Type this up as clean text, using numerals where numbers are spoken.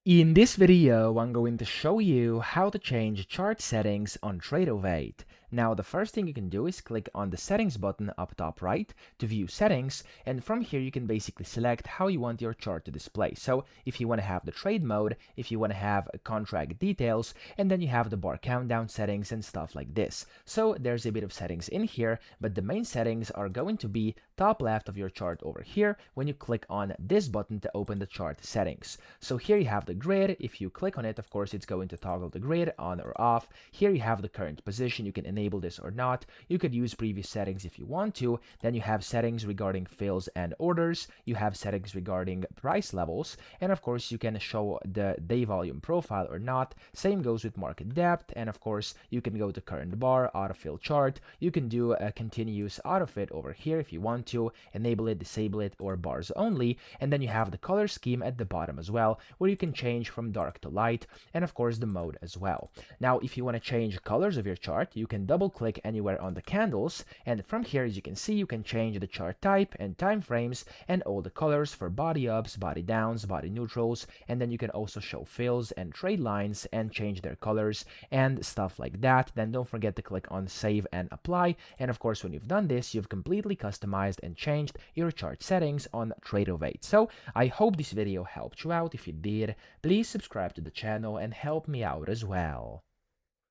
In this video, I'm going to show you how to change chart settings on Tradovate. Now, the first thing you can do is click on the settings button up top right to view settings, and from here you can basically select how you want your chart to display. So if you want to have the trade mode, if you want to have contract details, and then you have the bar countdown settings and stuff like this. So there's a bit of settings in here, but the main settings are going to be top left of your chart over here when you click on this button to open the chart settings. So here you have the grid. If you click on it, of course, it's going to toggle the grid on or off. Here you have the current position. You can enable this or not. You could use previous settings if you want to. Then you have settings regarding fills and orders. You have settings regarding price levels. And of course, you can show the day volume profile or not. Same goes with market depth. And of course, you can go to current bar, autofill chart. You can do a continuous autofit over here if you want to. Enable it, disable it, or bars only. And then you have the color scheme at the bottom as well, where you can change from dark to light, and of course the mode as well. Now, if you want to change colors of your chart, you can double click anywhere on the candles, and from here, as you can see, you can change the chart type and time frames and all the colors for body ups, body downs, body neutrals, and then you can also show fills and trade lines and change their colors and stuff like that. Then don't forget to click on save and apply, and of course when you've done this, you've completely customized and changed your chart settings on Tradovate. So I hope this video helped you out. If it did, please subscribe to the channel and help me out as well.